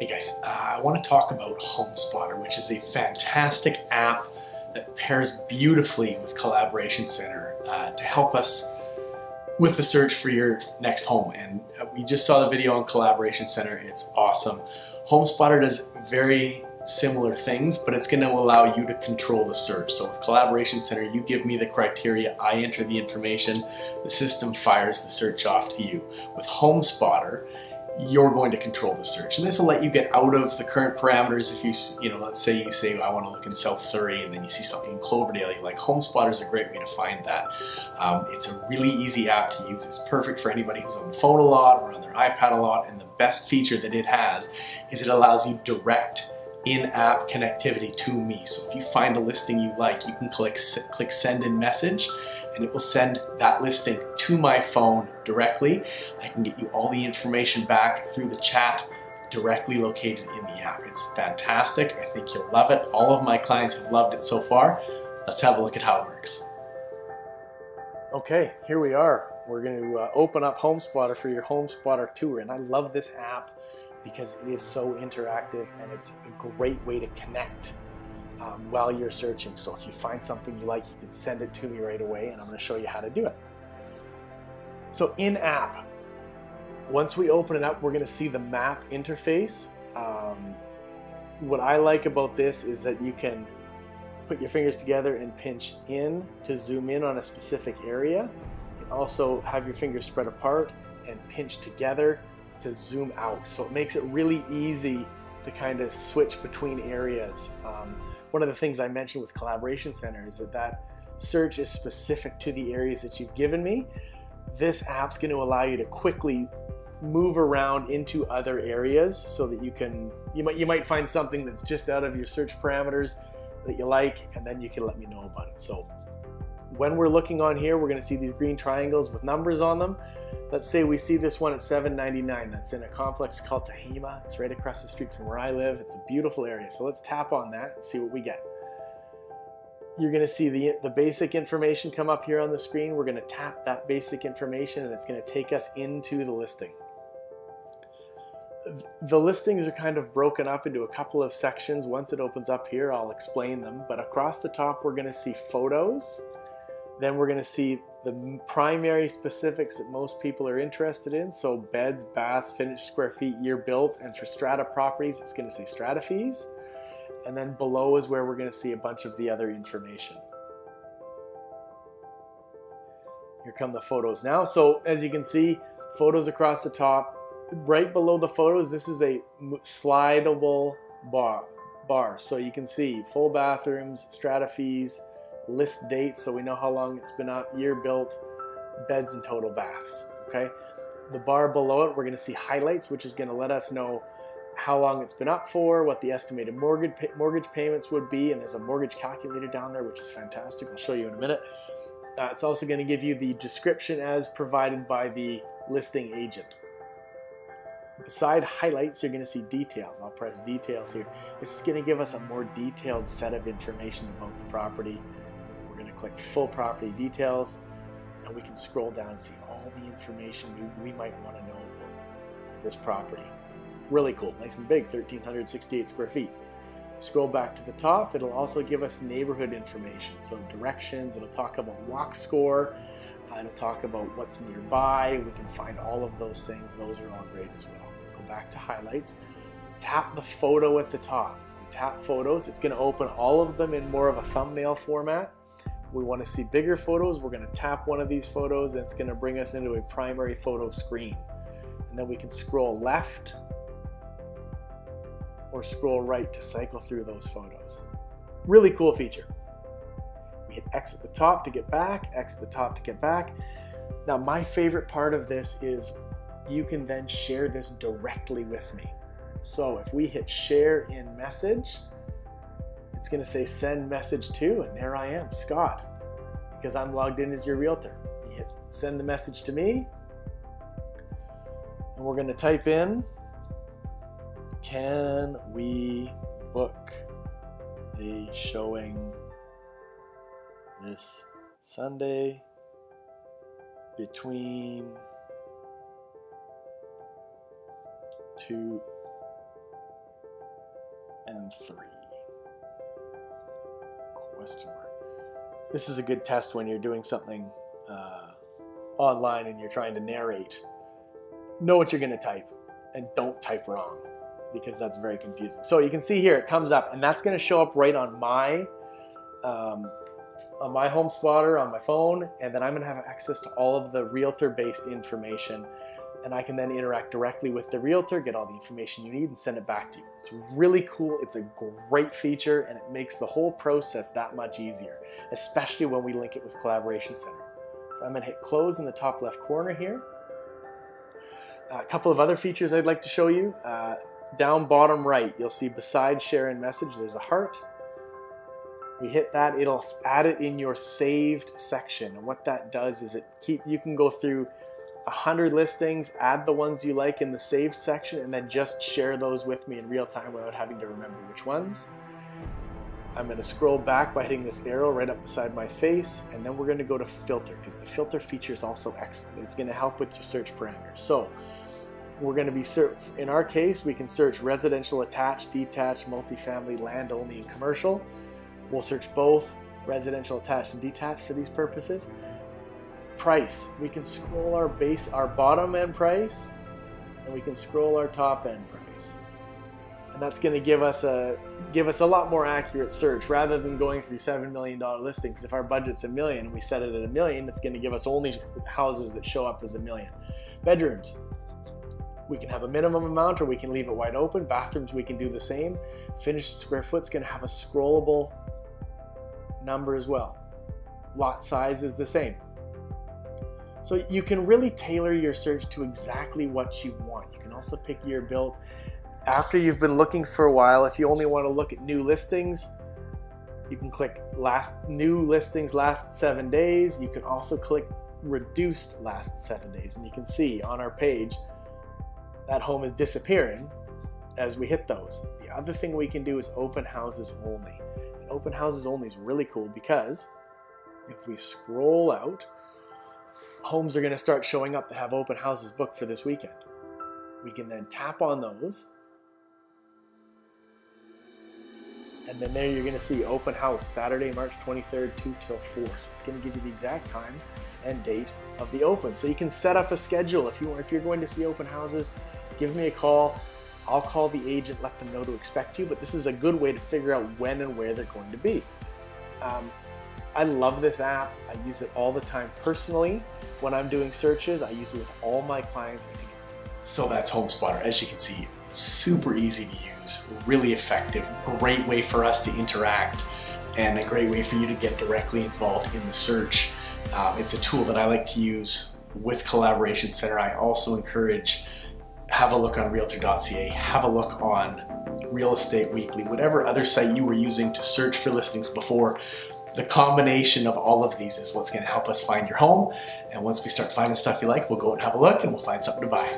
Hey guys, I want to talk about Homespotter, which is a fantastic app that pairs beautifully with Collaboration Center to help us with the search for your next home. And we just saw the video on Collaboration Center. It's awesome. Homespotter does very similar things, but it's going to allow you to control the search. So with Collaboration Center, you give me the criteria, I enter the information, the system fires the search off to you. With Homespotter, you're going to control the search, and this will let you get out of the current parameters. If you know, let's say you say I want to look in South Surrey, and then you see something in Cloverdale, you like Homespotter is a great way to find that. It's a really easy app to use. It's perfect for anybody who's on the phone a lot or on their iPad a lot, and the best feature that it has is it allows you direct in-app connectivity to me. So if you find a listing you like, you can click send in message, and it will send that listing to my phone directly. I can get you all the information back through the chat directly located in the app. It's fantastic. I think you'll love it. All of my clients have loved it so far. Let's have a look at how it works. Okay, here we are. We're going to open up Homespotter for your Homespotter tour, and I love this app because it is so interactive and it's a great way to connect while you're searching. So if you find something you like, you can send it to me right away, and I'm going to show you how to do it. So in app, once we open it up, we're going to see the map interface. What I like about this is that you can put your fingers together and pinch in to zoom in on a specific area. You can also have your fingers spread apart and pinch together to zoom out. So it makes it really easy to kind of switch between areas. One of the things I mentioned with Collaboration Center is that search is specific to the areas that you've given me. This app's going to allow you to quickly move around into other areas so that you might find something that's just out of your search parameters that you like, and then you can let me know about it. So when we're looking on here, we're going to see these green triangles with numbers on them. Let's say we see this one at $7.99. That's in a complex called Tehama. It's right across the street from where I live. It's a beautiful area. So let's tap on that and see what we get. You're going to see the basic information come up here on the screen. We're going to tap that basic information, and it's going to take us into the listing. The listings are kind of broken up into a couple of sections. Once it opens up here, I'll explain them. But across the top, we're going to see photos. Then we're going to see the primary specifics that most people are interested in. So beds, baths, finished square feet, year built. And for strata properties, it's going to say strata fees. And then below is where we're going to see a bunch of the other information. Here come the photos now. So as you can see, photos across the top. Right below the photos, this is a slidable bar. So you can see full bathrooms, strata fees, list dates, so we know how long it's been up, year built, beds and total baths. Okay, the bar below it, we're going to see highlights, which is going to let us know how long it's been up for, what the estimated mortgage payments would be, and there's a mortgage calculator down there, which is fantastic. I'll show you in a minute. It's also going to give you the description as provided by the listing agent. Beside highlights, you're going to see details. I'll press details here. This is going to give us a more detailed set of information about the property. We're going to click full property details, and we can scroll down and see all the information we might want to know about this property. Really cool, nice and big, 1,368 square feet. Scroll back to the top, it'll also give us neighborhood information. So directions, it'll talk about walk score, it'll talk about what's nearby. We can find all of those things. Those are all great as well. Go back to highlights, tap the photo at the top. We tap photos, it's going to open all of them in more of a thumbnail format. We want to see bigger photos, we're going to tap one of these photos, and it's going to bring us into a primary photo screen. And then we can scroll left or scroll right to cycle through those photos. Really cool feature. We hit X at the top to get back, X at the top to get back. Now my favorite part of this is you can then share this directly with me. So if we hit share in message, it's going to say send message to, and there I am, Scott, because I'm logged in as your realtor. You hit send the message to me, and we're going to type in, can we book a showing this Sunday between 2 and 3. Question mark. This is a good test when you're doing something online and you're trying to narrate. Know what you're going to type and don't type wrong, because that's very confusing. So you can see here it comes up, and that's going to show up right on my Homespotter on my phone, and then I'm going to have access to all of the realtor-based information, and I can then interact directly with the realtor, get all the information you need, and send it back to you. It's really cool. It's a great feature, and it makes the whole process that much easier, especially when we link it with Collaboration Center. So I'm going to hit close in the top left corner here. A couple of other features I'd like to show you. Down bottom right, you'll see beside share and message, there's a heart. We hit that, it'll add it in your saved section. And what that does is you can go through 100 listings, add the ones you like in the saved section, and then just share those with me in real time without having to remember which ones. I'm going to scroll back by hitting this arrow right up beside my face, and then we're going to go to filter, because the filter feature is also excellent. It's going to help with your search parameters. So we're going to be in our case, we can search residential attached, detached, multifamily, land only, and commercial. We'll search both residential attached and detached for these purposes. Price, we can scroll our bottom end price, and we can scroll our top end price. And that's going to give us a lot more accurate search rather than going through $7 million listings. If our budget's $1 million and we set it at $1 million, it's going to give us only houses that show up as $1 million. Bedrooms, we can have a minimum amount or we can leave it wide open. Bathrooms, we can do the same. Finished square foot's going to have a scrollable number as well. Lot size is the same. So you can really tailor your search to exactly what you want. You can also pick year built. After you've been looking for a while, if you only want to look at new listings, you can click new listings last 7 days. You can also click reduced last 7 days, and you can see on our page that home is disappearing as we hit those. The other thing we can do is open houses only. And open houses only is really cool because if we scroll out, homes are going to start showing up that have open houses booked for this weekend. We can then tap on those, and then there you're going to see open house Saturday, March 23rd, 2 till 4. So it's going to give you the exact time and date of the open. So you can set up a schedule. If you're going to see open houses, give me a call. I'll call the agent, let them know to expect you. But this is a good way to figure out when and where they're going to be. I love this app. I use it all the time personally. When I'm doing searches, I use it with all my clients. So that's Homespotter. As you can see, super easy to use, really effective, great way for us to interact, and a great way for you to get directly involved in the search. It's a tool that I like to use with Collaboration Center. I also encourage, have a look on realtor.ca, have a look on Real Estate Weekly, whatever other site you were using to search for listings before. The combination of all of these is what's going to help us find your home. And once we start finding stuff you like, we'll go and have a look and we'll find something to buy.